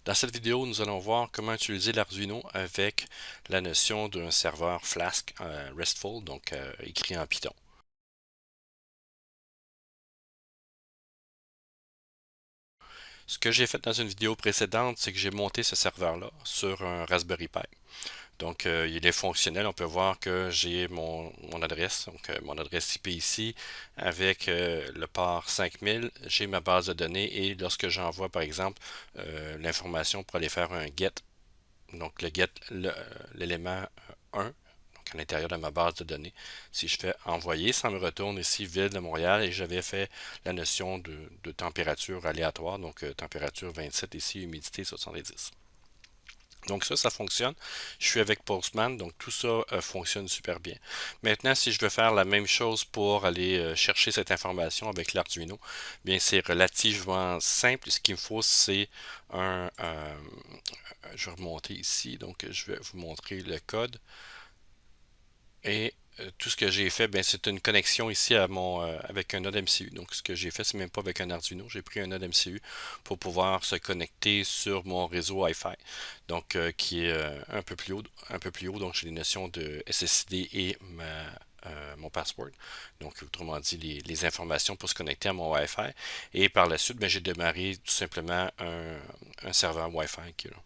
Dans cette vidéo, nous allons voir comment utiliser l'Arduino avec la notion d'un serveur Flask RESTful, donc écrit en Python. Ce que j'ai fait dans une vidéo précédente, c'est que j'ai monté ce serveur-là sur un Raspberry Pi. Donc, il est fonctionnel. On peut voir que j'ai mon adresse, donc mon adresse IP ici, avec le port 5000. J'ai ma base de données et lorsque j'envoie, par exemple, l'information pour aller faire un get, donc le get, l'élément 1, donc à l'intérieur de ma base de données. Si je fais envoyer, ça me retourne ici ville de Montréal et j'avais fait la notion de température aléatoire, donc température 27 ici, humidité 70. Donc ça fonctionne. Je suis avec Postman, donc tout ça fonctionne super bien. Maintenant, si je veux faire la même chose pour aller chercher cette information avec l'Arduino, bien c'est relativement simple. Ce qu'il me faut, c'est je vais remonter ici, donc je vais vous montrer le code. Et tout ce que j'ai fait, ben, c'est une connexion ici à avec un node MCU. Donc ce que j'ai fait, c'est même pas avec un Arduino, j'ai pris un node MCU pour pouvoir se connecter sur mon réseau Wi-Fi. Donc qui est un peu plus haut. Donc j'ai les notions de SSID et mon password. Donc autrement dit les informations pour se connecter à mon Wi-Fi. Et par la suite, ben, j'ai démarré tout simplement un serveur Wi-Fi qui est là.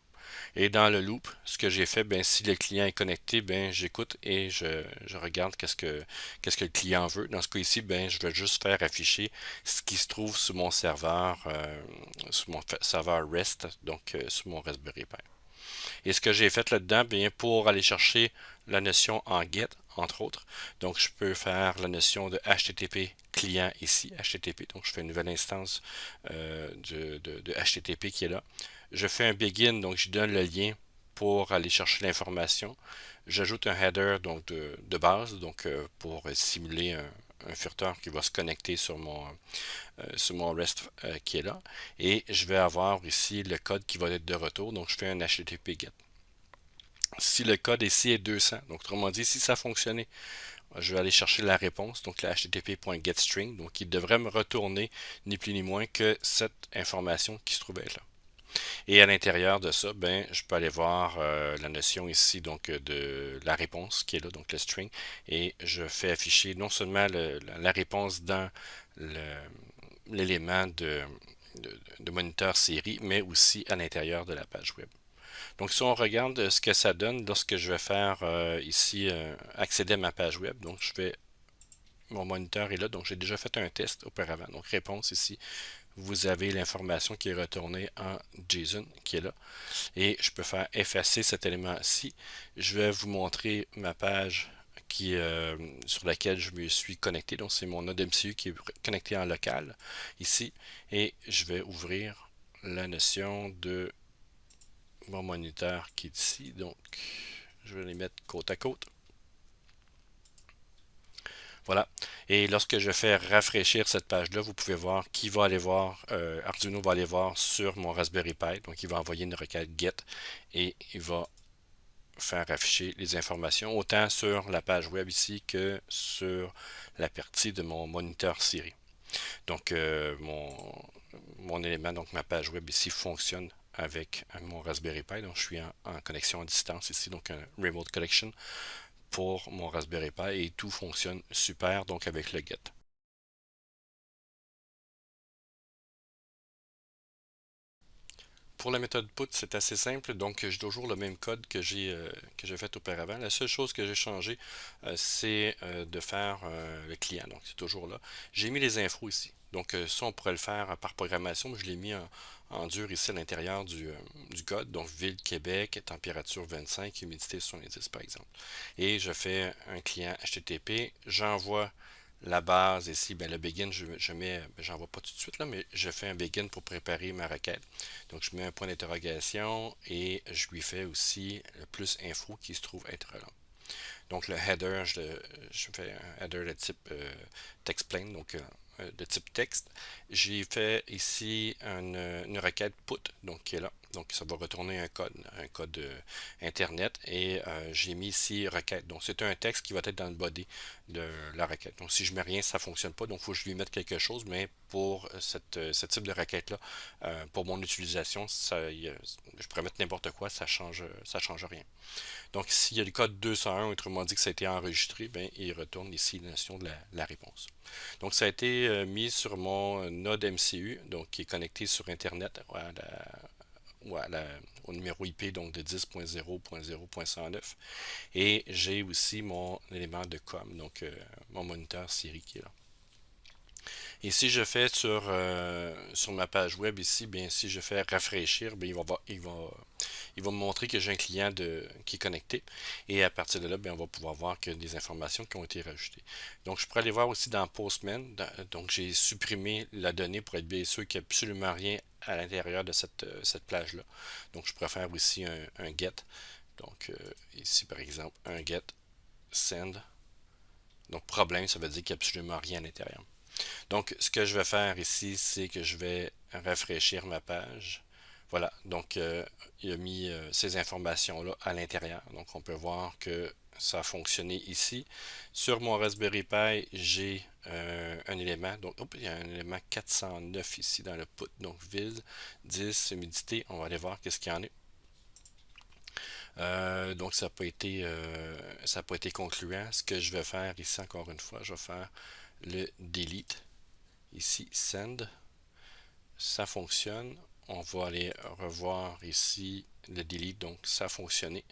Et dans le loop, ce que j'ai fait, ben, si le client est connecté, ben, j'écoute et je regarde qu'est-ce que le client veut. Dans ce cas ici, ben, je vais juste faire afficher ce qui se trouve sur mon serveur REST, donc sur mon Raspberry Pi. Et ce que j'ai fait là-dedans, bien, pour aller chercher la notion en GET, entre autres, donc je peux faire la notion de HTTP client ici, HTTP, donc je fais une nouvelle instance de HTTP qui est là. Je fais un begin, donc je donne le lien pour aller chercher l'information. J'ajoute un header donc de base, donc pour simuler un furteur qui va se connecter sur mon REST qui est là. Et je vais avoir ici le code qui va être de retour, donc je fais un HTTP GET. Si le code ici est 200, donc autrement dit, si ça fonctionnait, je vais aller chercher la réponse, donc la http.getString, donc il devrait me retourner ni plus ni moins que cette information qui se trouvait là. Et à l'intérieur de ça, ben, je peux aller voir la notion ici donc de la réponse qui est là, donc le string, et je fais afficher non seulement la réponse dans l'élément de moniteur série, mais aussi à l'intérieur de la page web. Donc si on regarde ce que ça donne lorsque je vais faire ici accéder à ma page web, donc je vais mon moniteur est là, donc j'ai déjà fait un test auparavant. Donc réponse ici, vous avez l'information qui est retournée en JSON qui est là. Et je peux faire effacer cet élément-ci. Je vais vous montrer ma page sur laquelle je me suis connecté. Donc c'est mon node MCU qui est connecté en local ici. Et je vais ouvrir la notion de mon moniteur qui est ici. Donc je vais les mettre côte à côte. Voilà. Et lorsque je fais rafraîchir cette page-là, vous pouvez voir qu'il va aller voir, Arduino va aller voir sur mon Raspberry Pi. Donc, il va envoyer une requête GET et il va faire afficher les informations autant sur la page web ici que sur la partie de mon moniteur Siri. Donc, mon élément, donc ma page web ici fonctionne avec mon Raspberry Pi. Donc, je suis en connexion à distance ici, donc un Remote Connection pour mon Raspberry Pi et tout fonctionne super donc avec le get. Pour la méthode put, c'est assez simple, donc j'ai toujours le même code que j'ai fait auparavant. La seule chose que j'ai changé, c'est de faire le client, donc c'est toujours là. J'ai mis les infos ici. Donc ça, on pourrait le faire par programmation, mais je l'ai mis en dur ici à l'intérieur du code. Donc ville Québec, température 25, humidité 70 par exemple. Et je fais un client HTTP, j'envoie la base ici, ben, le begin, je mets, ben, j'envoie pas tout de suite là, mais je fais un begin pour préparer ma requête. Donc je mets un point d'interrogation et je lui fais aussi le plus info qui se trouve être là. Donc le header, je fais un header de type textplain, donc de type texte. J'ai fait ici une requête put, donc qui est là. Donc ça va retourner un code Internet et j'ai mis ici requête. Donc c'est un texte qui va être dans le body de la requête. Donc si je mets rien, ça ne fonctionne pas. Donc il faut que je lui mette quelque chose, mais pour ce type de requête-là, pour mon utilisation, je pourrais mettre n'importe quoi, ça change rien. Donc s'il y a le code 201, autrement dit que ça a été enregistré, ben, il retourne ici la notion de la réponse. Donc ça a été mis sur mon node MCU, donc qui est connecté sur Internet au numéro IP donc de 10.0.0.109 et j'ai aussi mon élément de com, donc mon moniteur Siri qui est là. Et si je fais sur ma page web ici, bien si je fais rafraîchir, bien, il va me montrer que j'ai un client qui est connecté. Et à partir de là, bien, on va pouvoir voir que des informations qui ont été rajoutées. Donc je pourrais aller voir aussi dans Postman. Donc j'ai supprimé la donnée pour être bien sûr qu'il n'y a absolument rien à l'intérieur de cette plage-là. Donc je pourrais faire aussi un get. Donc ici par exemple un get send. Donc problème, ça veut dire qu'il n'y a absolument rien à l'intérieur. Donc, ce que je vais faire ici, c'est que je vais rafraîchir ma page. Voilà, donc il a mis ces informations-là à l'intérieur. Donc, on peut voir que ça a fonctionné ici. Sur mon Raspberry Pi, j'ai un élément. Donc, il y a un élément 409 ici dans le put. Donc, vide, 10, humidité. On va aller voir qu'est-ce qu'il y en a. Donc, ça n'a pas été concluant. Ce que je vais faire ici, encore une fois, je vais faire le delete. Ici, send, ça fonctionne. On va aller revoir ici le delete, donc ça a fonctionné.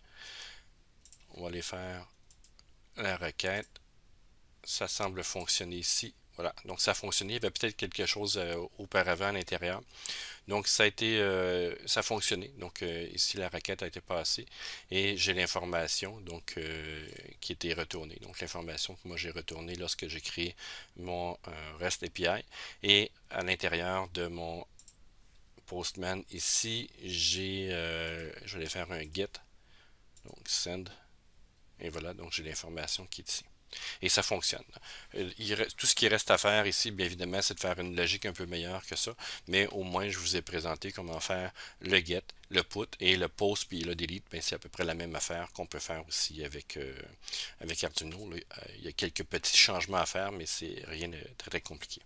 On va aller faire la requête. Ça semble fonctionner ici. Voilà, donc ça a fonctionné. Il y avait peut-être quelque chose auparavant à l'intérieur. Donc ça a fonctionné. Donc ici la requête a été passée et j'ai l'information donc qui était retournée. Donc l'information que moi j'ai retournée lorsque j'ai créé mon REST API et à l'intérieur de mon Postman ici je vais aller faire un get donc send et voilà donc j'ai l'information qui est ici. Et ça fonctionne. Tout ce qui reste à faire ici, bien évidemment, c'est de faire une logique un peu meilleure que ça. Mais au moins, je vous ai présenté comment faire le get, le put et le post puis le delete. Ben, c'est à peu près la même affaire qu'on peut faire aussi avec Arduino. Là, il y a quelques petits changements à faire, mais c'est rien de très très compliqué.